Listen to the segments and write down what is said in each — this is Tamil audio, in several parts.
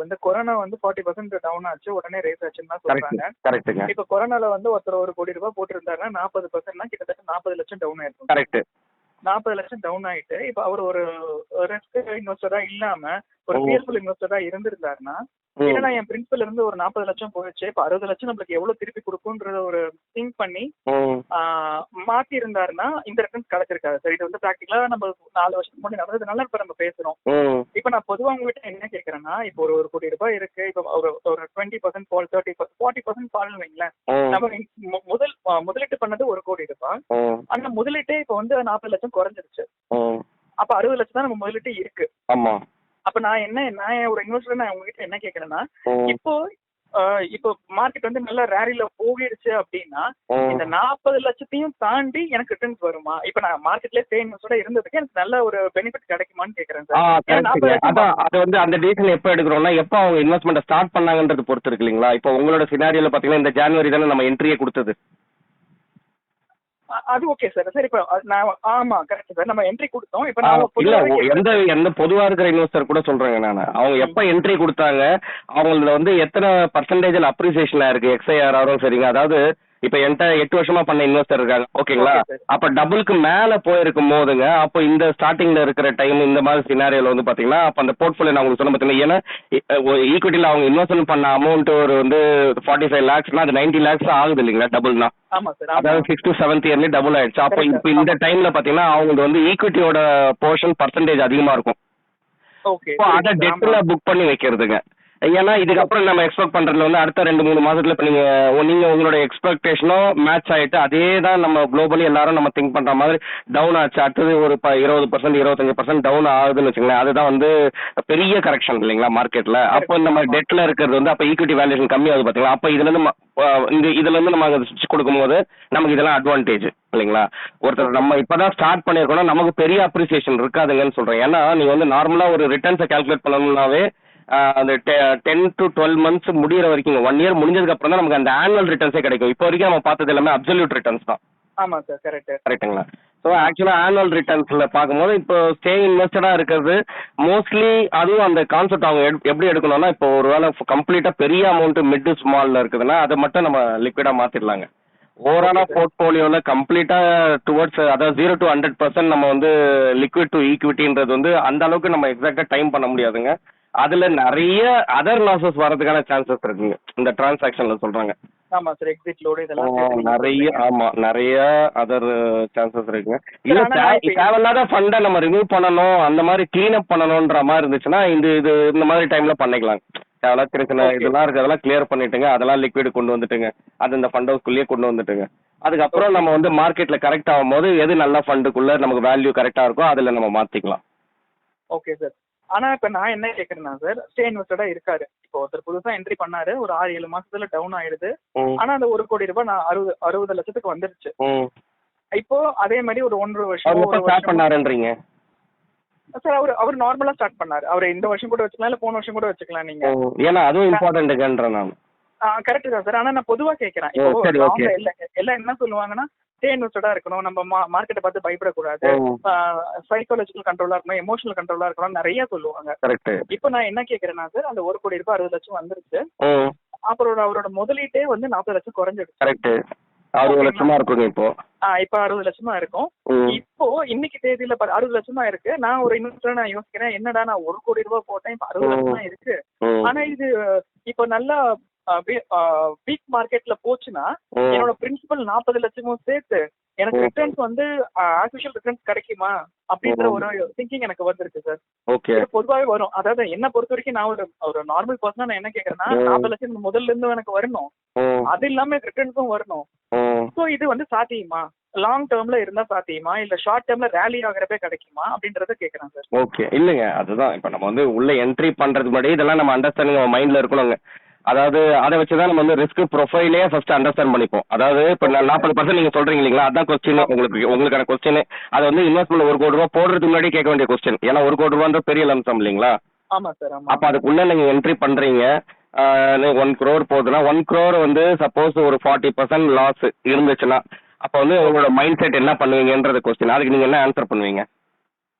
வந்து கொரோனா வந்து 40% டவுன் ஆச்சு, உடனே ரேஸ் ஆச்சுன்னு தான் சொல்றாங்க. கரெக்ட்டுங்க. இப்ப கொரோனால வந்து ஒருத்தர் 1 கோடி ரூபாய் போட்டிருந்தாருன்னா 40%னா கிட்டத்தட்ட 40 லட்சம் டவுன் ஆயிருக்கும். கரெக்ட். 40 லட்சம் டவுன் ஆயிட்டு இப்ப அவர் ஒரு ரிஸ்க் இன்வெஸ்டரா இல்லாம ஒரு பியர்ஃபுல் இன்வெஸ்டரா இருந்திருந்தாருன்னா, என்னடா என் பிரின்சிபல் இருந்து ஒரு 40 லட்சம் போயிடுச்சு, இப்ப 60 லட்சம் நம்மளுக்கு எவ்வளவு திருப்பி கொடுக்கும்ன்ற ஒரு திங்க் பண்ணி மாத்தி இருந்தாருன்னா இந்த ரிட்டர்ன்ஸ் கிடைச்சிருக்காது சார். இது வந்து பிராக்டிகலா நம்ம 4 வருஷத்துக்கு முன்னாடி நடந்ததுனால இப்ப நம்ம பேசுறோம். இப்ப நான் பொதுவா உங்ககிட்ட என்ன கேக்குறேன்னா, இப்போ ஒரு 1 கோடி ரூபாய் இருக்கு, இப்ப ஒரு 20% ஃபால் 40% ஃபால்னு வைங்களேன். நம்ம முதலீட்டு பண்ணது 1 கோடி ரூபாய், ஆனா முதலீட்டே இப்ப வந்து 40 லட்சம் குறைஞ்சிருச்சு. அப்ப 60 லட்சம் தான் நம்ம முதலீட்டு இருக்கு. அப்ப நான் ஒரு இன்வெஸ்டர் நான் உங்ககிட்ட என்ன கேக்குறேன்னா, இப்போ மார்க்கெட் வந்து நல்லா ரேரியில போகிடுச்சு அப்படின்னா இந்த 40 லட்சத்தையும் தாண்டி எனக்கு ரிட்டர்ன்ஸ் வருமா? இப்ப நான் மார்க்கெட்ல ஸ்டே இன்வெஸ்டரா இருந்ததுக்கு எனக்கு நல்ல ஒரு பெனிஃபிட் கிடைக்குமான்னு கேக்குறேன் சார். அது வந்து அந்த டிசிஷன் எப்ப எடுக்கிறோம்னா, எப்ப அவங்க இன்வெஸ்ட்மெண்ட் ஸ்டார்ட் பண்ணாங்கன்றது பொறுத்து இருக்கு இல்லீங்களா? இப்போ உங்களோட சினாரியோல பாத்தீங்கன்னா இந்த ஜனவரி தானே நம்ம என்ட்ரியே கொடுத்தது. அது ஓகே சார். சரி இப்ப நான் ஆமா கரெக்ட் சார், நம்ம என்ட்ரி கொடுத்தோம். இப்ப நான் எந்த பொதுவா இருக்கிற இன்வெஸ்டர் கூட சொல்றேங்க நான், அவங்க எப்ப என்ட்ரி கொடுத்தாங்க, அவங்கள வந்து எத்தனை பர்சன்டேஜ்ல அப்ரிசியேஷன் இருக்கு, எக்ஸ்ஐஆர் ஆரும் சரிங்க. அதாவது இப்ப என்கிட்ட 8 வருஷமா பண்ண இன்வெஸ்டர் இருக்காங்க ஓகேங்களா, அப்ப டபுளுக்கு மேல போயிருக்கும் போதுங்க, அப்ப இந்த ஸ்டார்டிங்ல இருக்கிற டைம் இந்த மாதிரி சினாரியோல வந்து பாத்தீங்கன்னா அப்ப அந்த போர்ட்ஃபோலியோ நான் உங்களுக்கு சொன்ன பாத்தீங்கன்னா, ஏன்னா ஈக்விட்டில அவங்க இன்வெஸ்ட்மெண்ட் பண்ண அமௌண்ட் ஒரு வந்து 45 lakhsனா அது 90 lakhs ஆகுது இல்லைங்களா டபுள்னா. அதாவது 6 to 7th இயர்லயே டபுள் ஆயிடுச்சு. அப்போ இப்ப இந்த டைம்ல பாத்தீங்கன்னா அவங்களுக்கு வந்து ஈக்விட்டியோட போர்ஷன் பர்சன்டேஜ் அதிகமா இருக்கும். அதை டெட்ல புக் பண்ணி வைக்கிறதுங்க. ஏன்னா இதுக்கப்புறம் நம்ம எக்ஸ்பெக்ட் பண்றதுல வந்து அடுத்த 2-3 மாசத்துல இப்ப நீங்க உங்களோட எக்ஸ்பெக்டேஷனும் மேட்ச் ஆயிட்டு அதே தான் நம்ம குளோபலி எல்லாரும் நம்ம திங்க் பண்ற மாதிரி டவுன் ஆச்சு, அடுத்தது ஒரு 20% 25% டவுன் ஆகுதுன்னு வச்சுங்களேன், அதுதான் வந்து பெரிய கரெக்ஷன் இல்லைங்களா மார்க்கெட்ல. அப்போ நம்ம டெட்ல இருக்கிறது வந்து அப்ப ஈக்விட்டி வேல்யூஷன் கம்மி ஆகுது பாத்தீங்களா, அப்ப இதுல இருந்து நம்ம ஸ்விட்ச் கொடுக்கும்போது நமக்கு இதெல்லாம் அட்வான்டேஜ் இல்லைங்களா. ஒருத்தர் நம்ம இப்பதான் ஸ்டார்ட் பண்ணிருக்கோம்னா நமக்கு பெரிய அப்ரிசியேஷன் இருக்காதுங்கன்னு சொல்றேன். ஏன்னா நீங்க வந்து நார்மலா ஒரு ரிட்டர்ன்ஸை கால்குலேட் பண்ணணும்னாவே அந்த 10 to 12 months முடிகிற வரைக்கும் 1 year முடிஞ்சதுக்கு அப்புறம் தான் நமக்கு அந்த ஆனுவல் ரிட்டர்ன்ஸே கிடைக்கும். இப்போ வரைக்கும் நம்ம பார்த்தது எல்லாமே அப்சல்யூட் ரிட்டர்ன்ஸ் தான். ஆமா சார் கரெக்ட்டுங்களா. ஸோ ஆக்சுவலாக ஆனுவல் ரிட்டர்ன்ஸில் பார்க்கும்போது இப்போ ஸ்டே இன்வெஸ்டடாக இருக்கிறது மோஸ்ட்லி அதுவும் அந்த கான்செப்ட் அவங்க எப்படி எடுக்கணும்னா, இப்போ ஒரு வேளை கம்ப்ளீட்டாக பெரிய அமௌண்ட் மிட் ஸ்மாலில் இருக்குதுன்னா அதை மட்டும் நம்ம லிக்விடாக மாற்றிடலாங்க. ஓவராலாக போர்ட்ஃபோலியோவில் கம்ப்ளீட்டாக டுவர்ட்ஸ் அதாவது 0 to 100% நம்ம வந்து லிக்விட் டு ஈக்விட்டின்றது வந்து அந்த அளவுக்கு நம்ம எக்ஸாக்டாக டைம் பண்ண முடியாதுங்க. அதுல நிறைய அதர் லாசஸ் வரதுக்கான சான்சஸ் இருக்குங்க இந்த டிரான்சாக்ஷன்ல சொல்றாங்க. ஆமா சார், எக்ஸிட் லோட் இதெல்லாம் நிறைய அதர் சான்சஸ் இருக்குங்க. இல்ல தேவையில்லாத ஃபண்டை நம்ம ரிமூவ் பண்ணணும், அந்த மாதிரி கிளீன் அப் பண்ணணும்ன்ற மாதிரி இருந்துச்சுன்னா இந்த மாதிரி டைம்ல பண்ணிக்கலாம். தேவையில்லாத சின்ன சின்ன இதெல்லாம் இருக்கு, அதெல்லாம் கிளியர் பண்ணிட்டுங்க, அதெல்லாம் லிக்விட் கொண்டு வந்துட்டுங்க, அது இந்த ஃபண்ட் ஹவுஸ்க்குள்ளேயே கொண்டு வந்துட்டுங்க. அதுக்கப்புறம் நம்ம வந்து மார்க்கெட்ல கரெக்ட் ஆகும் போது எது நல்ல ஃபண்டுக்குள்ள நமக்கு வேல்யூ கரெக்டா இருக்கோ அதுல நம்ம மாத்திக்கலாம். Okay sir. ஆனா இப்ப நான் என்ன கேக்குறேன்னா சார், ஸ்டே இன்வெஸ்டடா இருக்காரு, இப்போ ஒருத்தர் புதுசா என்ட்ரி பண்ணாரு, ஒரு 6-7 மாசத்துல டவுன் ஆயிடுது, ஆனா அந்த 1 கோடி ரூபாய் நான் 60 லட்சத்துக்கு வந்துருச்சு. இப்போ அதே மாதிரி ஒரு 1 வருஷம் பண்ணாருன்றீங்க சார். அவர் நார்மலா ஸ்டார்ட் பண்ணாரு, அவர் இந்த வருஷம் கூட வச்சுக்கலாம், இல்ல போன வருஷம் கூட வச்சுக்கலாம் நீங்க. ஏன்னா அதுவும் இம்பார்ட்டன்ட்ங்கன்ற நான் கரெக்ட் தான் சார். ஆனா நான் பொதுவா கேக்குறேன், எல்லாம் என்ன சொல்லுவாங்கன்னா ஸ்டே இன்வெஸ்டடா இருக்கணும், நம்ம மார்க்கெட்டை பார்த்து பயப்படக்கூடாது, சைக்காலஜிக்கல் கண்ட்ரோலா இருக்கணும், எமோஷனல் கண்ட்ரோலா இருக்கணும், நிறைய சொல்லுவாங்க. இப்போ நான் என்ன கேக்குறேன்னா சார், அந்த 1 கோடி ரூபாய் 60 லட்சம் வந்துருச்சு, அப்புறம் அவரோட முதலீட்டே வந்து 40 லட்சம் குறைஞ்சிடுச்சு. 60 லட்சமா இருக்கும் இப்போ 60 லட்சமா இருக்கும். இப்போ இன்னைக்கு தேதியில 60 லட்சமா இருக்கு. நான் ஒரு இன்வெஸ்டர் நான் யோசிக்கிறேன், என்னடா நான் 1 கோடி ரூபாய் போட்டேன், இப்ப 60 லட்சமா இருக்கு. ஆனா இது இப்போ நல்லா வீக் மார்க்கெட்ல போச்சுன்னா என்னோட பிரின்சிபல் 40 லட்சமும் சேர்த்து எனக்கு ரிட்டர்ன்ஸ் வந்து ஆர்டிஃபிஷியல் ரிட்டர்ன்ஸ் கிடைக்குமா அப்படின்ற ஒரு திங்கிங் எனக்கு வந்திருக்கு சார். பொதுவாகவே வரும். அதாவது என்ன பொறுத்த வரைக்கும் நான் ஒரு நார்மல் பர்சனா நான் என்ன கேக்குறேன்னா, 40 லட்சம் முதல்ல இருந்து எனக்கு வரணும், அது இல்லாம ரிட்டர்ன்ஸும் வரணும். சோ இது வந்து சாத்தியமா, லாங் டேர்ம்ல இருந்தா சாத்தியமா, இல்ல ஷார்ட் டேர்ம்ல ரேலி ஆகிறப்பே கிடைக்குமா அப்படின்றத கேக்குறேன் சார். ஓகே, இல்லைங்க அதுதான் இப்ப நம்ம வந்து உள்ள என்ட்ரி பண்றது முன்னாடி இதெல்லாம் நம்ம அண்டர்ஸ்டாண்டிங் நம்ம மைண்ட்ல இருக்கணுங்க. அதாவது அதை வச்சுதான் நம்ம வந்து ரிஸ்க் ப்ரொஃபைலே ஃபர்ஸ்ட் அண்டர்ஸ்டாண்ட் பண்ணிப்போம். அதாவது இப்போ 40% நீங்க சொல்றீங்க இல்லைங்களா, அதான் கொஸ்டின் உங்களுக்கான கொஸ்டின். அது வந்து இன்வெஸ்ட்மெண்ட் 1 கோடி ரூபாய் போடுறதுக்கு முன்னாடி கேட்க வேண்டிய கொஸ்டின். ஏன்னா 1 கோடி ரூபான்ற பெரிய லம்சம் இல்லைங்களா. ஆமா சார். அப்ப அதுக்குள்ள நீங்க என்ட்ரி பண்றீங்க, 1 crore போகுதுன்னா 1 crore வந்து சப்போஸ் ஒரு 40% லாஸ் இருந்துச்சுன்னா அப்ப வந்து உங்களோட மைண்ட் செட் என்ன பண்ணுவீங்கன்றது கொஸ்டின். அதுக்கு நீங்க என்ன ஆன்சர் பண்ணுவீங்க?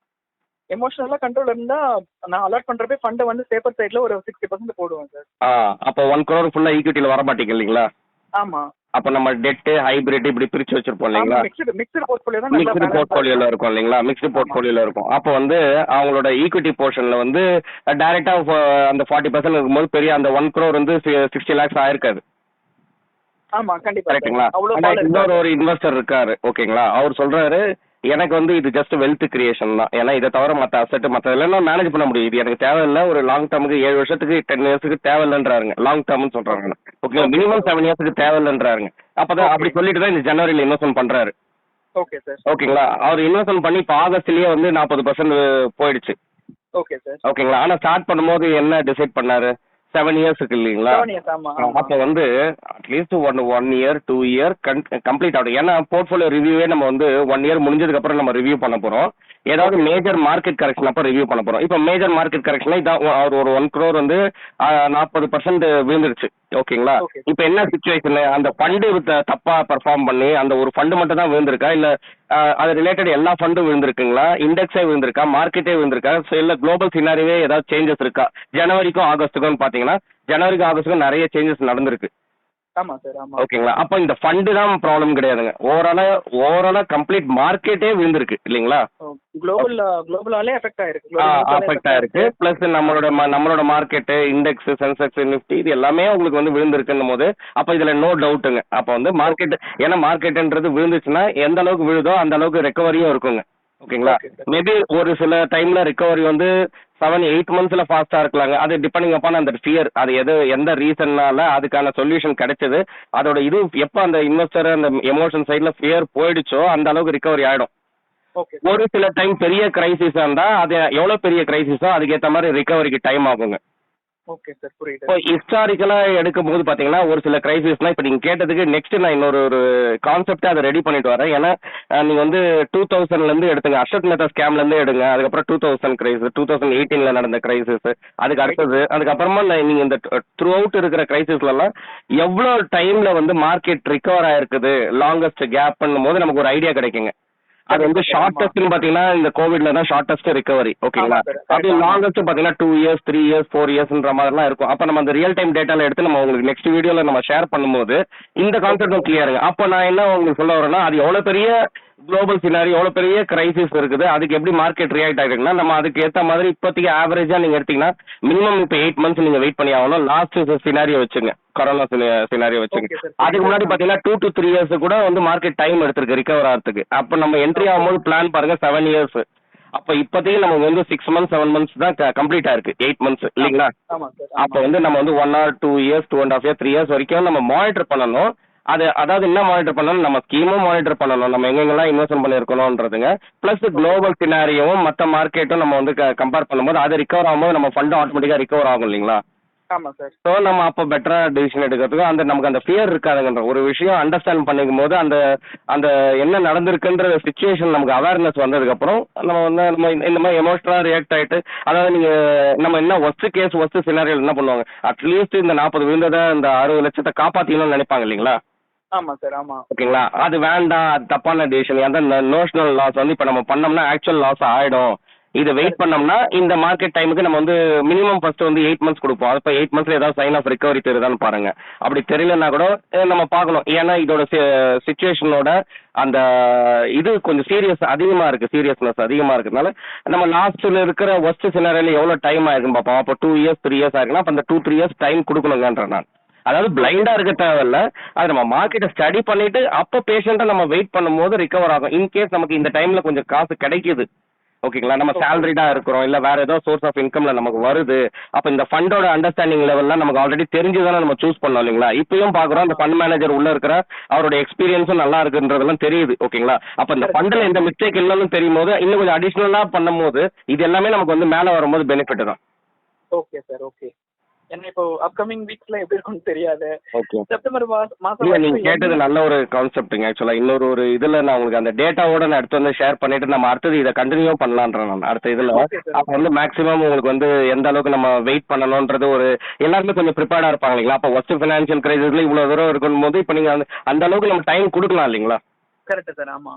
எமோஷனலா கண்ட்ரோல் இருந்தா நான் அலாட் பண்றப்ப ஃபண்டை வந்து சேஃபர் சைடுல ஒரு 60% போடுவேன் சார். அப்போ 1 crore ஃபுல்லா ஈக்விட்டியில் வர மாட்டேங்க இல்லைங்களா? ஆமா. அப்போ நம்ம டெட்டு ஹைபிரிட் இப்படி பிரிச்சு வச்சிருப்போம் இல்லைங்களா? மிக்ஸ்டு போர்ட்ஃபோலியோ தான் மிக்ஸ்டு போர்ட்ஃபோலியோல இருக்கும் இல்லைங்களா? மிக்ஸ்டு போர்ட்ஃபோலியோல இருக்கும். அப்போ வந்து அவங்களோட ஈக்விட்டி போர்ஷன்ல வந்து டைரக்டா அந்த 40% இருக்கும்போது பெரிய அந்த 1 crore வந்து 60 lakhs ஆயிருக்காது. ஆமா கண்டிப்பா. கரெக்ட்டுங்களா? அவ்வளவு இன்னொரு ஒரு இன்வெஸ்டர் இருக்காரு ஓகேங்களா? அவர் சொல்றாரு எனக்கு வந்து இது ஜஸ்ட் வெல்த் கிரியேஷன் தான். ஏன்னா இதை தவிர மற்ற அசெட் மற்ற எல்லாம் மேனேஜ் பண்ண முடியும். இது எனக்கு தேவையில்லை. ஒரு லாங் டேர்முக்கு 7 வருஷத்துக்கு 10 இயர்ஸுக்கு தேவையில்லைன்றாருங்க. லாங் டேர்ம்னு சொல்றாங்க. ஓகே, மினிமம் 7 இயர்ஸ்க்கு தேவையில்லைன்றாருங்க. அப்பதான் அப்படி சொல்லிட்டு தான் இந்த ஜனவரியில் இன்வெஸ்ட்மெண்ட் பண்றாரு. Okay sir. ஓகேங்களா? அவர் இன்வெஸ்ட்மெண்ட் பண்ணி இப்போ ஆகஸ்ட்லயே வந்து 40% போயிடுச்சு. Okay sir. ஓகேங்களா? ஆனா ஸ்டார்ட் பண்ணும்போது என்ன டிசைட் பண்ணாரு? 7 இயர்ஸ்க்கு இல்லைங்களா? அப்போ வந்து அட்லீஸ்ட் 1 இயர் 2 இயர் கம்ப்ளீட் ஆகும். ஏன்னா போர்ட்ஃபோலியோ ரிவ்யூவே நம்ம வந்து 1 இயர் முடிஞ்சதுக்கு அப்புறம் நம்ம ரிவ்யூ பண்ண போறோம். ஏதாவது மேஜர் மார்க்கெட் கரெக்ஷன் அப்போ ரிவ்யூ பண்ண போறோம். இப்போ மேஜர் மார்க்கெட் கரெக்ஷன் இதான் ஒரு 1 crore வந்து 40% விழுந்துருச்சு. ஓகேங்களா? இப்போ என்ன சிச்சுவேஷன்? அந்த ஃபண்டு தப்பா பெர்ஃபார்ம் பண்ணி அந்த ஒரு ஃபண்டு மட்டும் தான் விழுந்திருக்கா, இல்ல அது ரிலேட்டட் எல்லா ஃபண்டும் விழுந்திருக்குங்களா, இண்டெக்ஸே விழுந்திருக்கா, மார்க்கெட்டே விழுந்திருக்கா, இல்ல குளோபல் சினாரியே ஏதாவது சேஞ்சஸ் இருக்கா? ஜனவரிக்கும் ஆகஸ்ட்டுக்கும் பாத்தீங்கன்னா ஜனவரிக்கும் ஆகஸ்ட்டுக்கும் நிறைய சேஞ்சஸ் நடந்திருக்கு. ஆமா சார். ஆமா. ஓகேங்களா? அப்போ இந்த ஃபண்டு தான் ப்ராப்ளம் கிடையாதுங்க. ஓவராலா கம்ப்ளீட் மார்க்கெட்டே விழுந்திருக்கு இல்லைங்களா? குளோபலாலே அஃபெக்ட் ஆயிருக்கு. பிளஸ் நம்மளோட மார்க்கெட் இண்டெக்ஸ் சென்செக்ஸ் நிஃப்டி இது எல்லாமே உங்களுக்கு வந்து விழுந்திருக்குன்னும் போது அப்போ இதுல நோ டவுட்டுங்க. அப்போ வந்து மார்க்கெட், ஏன்னா மார்க்கெட்ன்றது விழுந்துச்சுன்னா எந்த அளவுக்கு விழுதோ அந்த அளவுக்கு ரெக்கவரியும் இருக்குங்க. ஓகேங்களா? மேபி ஒரு சில டைம்ல ரெக்கவரி வந்து 7-8 monthsல ஃபாஸ்டா இருக்கலாங்க. அது டிபெண்டிங் அப்பான் அந்த ஃபியர், அது எந்த ரீசன்னால அதுக்கான சொல்யூஷன் கிடைச்சது, அதோட இது எப்போ அந்த இன்வெஸ்டர் அந்த எமோஷன் சைட்ல ஃபியர் போயிடுச்சோ அந்த அளவுக்கு ரிகவரி ஆயிடும். ஒரு சில டைம் பெரிய கிரைசிஸா இருந்தா அது எவ்வளவு பெரிய கிரைசிஸோ அதுக்கேற்ற மாதிரி ரிகவரிக்கு டைம் ஆகுங்க. ஓகே சார், புரியுது. இப்போ ஹிஸ்டாரிக்கலா எடுக்கும் போது பாத்தீங்கன்னா ஒரு சில கிரைசிஸ்லாம் இப்போ நீங்க கேட்டதுக்கு நெக்ஸ்ட் நான் இன்னொரு கான்செப்டை அதை ரெடி பண்ணிட்டு வரேன். ஏன்னா நீங்க வந்து 2000ல இருந்து எடுத்துங்க, அர்ஷத் மேத்தா ஸ்கேம்ல இருந்து எடுங்க, அதுக்கப்புறம் 2000 கிரைசிஸ், 2018ல நடந்த கிரைசிஸ், அதுக்கு அடுத்தது, அதுக்கப்புறமா நீங்க இந்த த்ரூ அவுட் இருக்கிற கிரைசிஸ்ல எல்லாம் எவ்வளவு டைம்ல வந்து மார்க்கெட் ரிகவர் ஆயிருக்குது, லாங்கஸ்ட் கேப் பண்ணும் போது நமக்கு ஒரு ஐடியா கிடைக்குங்க. அது வந்து ஷார்டஸ்ட்னு பாத்தீங்கன்னா இந்த கோவிட்ல தான் ஷார்டஸ்ட் ரிகவரி. ஓகேங்களா? அது லாங்கஸ்ட் பாத்தீங்கன்னா 2 இயர்ஸ் 3 இயர்ஸ் 4 இயர்ஸ்ன்ற மாதிரிலாம் இருக்கும். அப்ப நம்ம அந்த ரியல் டைம் டேட்டால எடுத்து நம்ம உங்களுக்கு நெக்ஸ்ட் வீடியோல நம்ம ஷேர் பண்ணும்போது இந்த கான்செப்டும் கிளியருங்க. அப்ப நான் என்ன உங்களுக்கு சொல்ல வரேன்னா, அது எவ்வளவு பெரிய குளோபல் சினாரி, எவ்வளவு பெரிய கிரைசிஸ் இருக்குது, அதுக்கு எப்படி மார்க்கெட் ரியாக்ட் ஆகிருக்குன்னா நம்ம அதுக்கு ஏற்ற மாதிரி இப்போதைக்கு ஆவரேஜா நீங்க எடுத்தீங்கன்னா மினிமம் இப்போ 8 months நீங்க வெயிட் பண்ணி ஆகணும். லாஸ்ட் சினாரியோ வச்சுங்க, கொரோனா சினாரியோ வச்சுங்க. அதுக்கு முன்னாடி பாத்தீங்கன்னா 2 to 3 years கூட வந்து மார்க்கெட் டைம் எடுத்திருக்கு ரிகவர் ஆகிறதுக்கு. அப்ப நம்ம என்ட்ரி ஆகும்போது பிளான் பாருங்க 7 years. அப்ப இப்போதைக்கு நமக்கு வந்து 6 months 7 months தான் கம்ப்ளீட் ஆயிருக்கு, 8 months இல்லைங்களா? அப்ப வந்து நம்ம வந்து 1 or 2 years 2.5 years 3 years வரைக்கும் நம்ம மானிட்டர் பண்ணணும். அதாவது என்ன மானிட்டர் பண்ணணும், நம்ம ஸ்கீமும் மானிட்டர் பண்ணணும், நம்ம எங்கெங்கெல்லாம் இன்வெஸ்ட் பண்ணிருக்கணும்ன்றதுங்க. பிளஸ் குளோபல் சினாரியோவும் மற்ற மார்க்கெட்டும் நம்ம வந்து கம்பேர் பண்ணும்போது அது ரிகவர் ஆகும்போது நம்ம ஃபண்ட் ஆட்டோமேட்டிக்கா ரிகவர் ஆகும் இல்லைங்களா? ஆமா சார். ஸோ நம்ம அப்போ பெட்டரா டிசிஷன் எடுக்கிறதுக்கு நமக்கு அந்த ஃபியர் இருக்காதுங்கன்ற ஒரு விஷயம் அண்டர்ஸ்டாண்ட் பண்ணிக்கும் போது அந்த என்ன நடந்திருக்குன்ற சுச்சுவேஷன் நமக்கு அவேர்னஸ் வந்ததுக்கப்புறம் நம்ம வந்து நம்ம இந்த மாதிரி எமோஷனலாக ரியாக்ட் ஆகிட்டு, அதாவது நம்ம என்ன ஒஸ்ட் சினாரியல் என்ன பண்ணுவாங்க, அட்லீஸ்ட் இந்த 40 விழுந்ததை இந்த 60 லட்சத்தை காப்பாற்றணும்னு நினைப்பாங்க இல்லைங்களா? ஆமா சார். ஆமா. ஓகேங்களா? அது வேண்டாம், அது தப்பான டிசிஷன். அந்த நோஷனல் லாஸ் வந்து இப்போ நம்ம பண்ணோம்னா ஆக்சுவல் லாஸ் ஆகிடும். இதை வெயிட் பண்ணோம்னா இந்த மார்க்கெட் டைமுக்கு நம்ம வந்து மினிமம் ஃபர்ஸ்ட் வந்து 8 months கொடுப்போம். அப்போ 8 monthsல ஏதாவது சைன் ஆஃப் ரிகவரி தெரியுதான்னு பாருங்க. அப்படி தெரியலன்னா கூட நம்ம பார்க்கணும். ஏன்னா இதோட சிச்சுவேஷனோட அந்த இது கொஞ்சம் சீரியஸ்னஸ் அதிகமாக இருக்கிறதுனால நம்ம லாஸ்ட்ல இருக்கிற ஒஸ்ட் சினாரியில் எவ்வளோ டைம் ஆயிருக்குன்னு பார்ப்போம். அப்போ 2 years 3 years ஆயிருக்குன்னா அப்போ அந்த 2-3 years டைம் கொடுக்கணுங்கன்ற நான். அதாவது பிளைண்டா இருக்க தேவையில்ல, அது நம்ம மார்க்கெட்டை ஸ்டடி பண்ணிட்டு அப்போ பேஷண்டா நம்ம வெயிட் பண்ணும்போது ரிகவர் ஆகும். இன்கேஸ் நமக்கு இந்த டைம்ல கொஞ்சம் காசு கிடைக்குது, ஓகேங்களா, நம்ம சேலரிடா இருக்கிறோம், இல்ல வேற ஏதோ சோர்ஸ் ஆஃப் இன்கம்ல நமக்கு வருது, அப்ப இந்த ஃபண்டோட அண்டர்ஸ்டாண்டிங் லெவல்லாம் நமக்கு ஆல்ரெடி தெரிஞ்சுதானே நம்ம சூஸ் பண்ணோம் இல்லைங்களா? இப்பயும் பாக்குறோம் அந்த ஃபண்ட் மேனேஜர் உள்ள இருக்கிற அவரோட எக்ஸ்பீரியன்ஸும் நல்லா இருக்குன்றதெல்லாம் தெரியுது. ஓகேங்களா? அப்ப இந்த ஃபண்ட்ல எந்த மிஸ்டேக் இல்லைன்னு தெரியும் போது இன்னும் கொஞ்சம் அடிஷனலா பண்ணும் போது இது எல்லாமே நமக்கு வந்து மேல வரும்போது பெனிஃபிட் தான். Okay sir. ஓகே. ஏன்னா இப்போ அப்கமிங் வீக்ஸ்ல எப்படி இருக்கும்னு தெரியாது. ஓகே. செப்டம்பர் மாசம் நீங்க கேட்டது நல்ல ஒரு கான்செப்ட்டுங்க. ஆக்சுவலா இன்னொரு இதுல நான் உங்களுக்கு அந்த டேட்டாவோட நான் எடுத்து வந்து ஷேர் பண்ணிட்டு நம்ம அடுத்தது இதை கண்டினியூ பண்ணலான்றேன் நான் அடுத்த இதுல. அப்ப வந்து மேக்ஸிமம் உங்களுக்கு வந்து எந்த அளவுக்கு நம்ம வெயிட் பண்ணணும்ன்றது ஒரு எல்லாருமே கொஞ்சம் ப்ரிப்பேர்டா இருப்பாங்க இல்லைங்களா? அப்ப ஃபர்ஸ்ட் ஃபினான்ஷியல் கிரைசிஸ்ல இவ்வளவு தூரம் இருக்கும் போது இப்ப நீங்க அந்த அளவுக்கு நம்ம டைம் கொடுக்கலாம் இல்லைங்களா? Correct sir. ஆமா.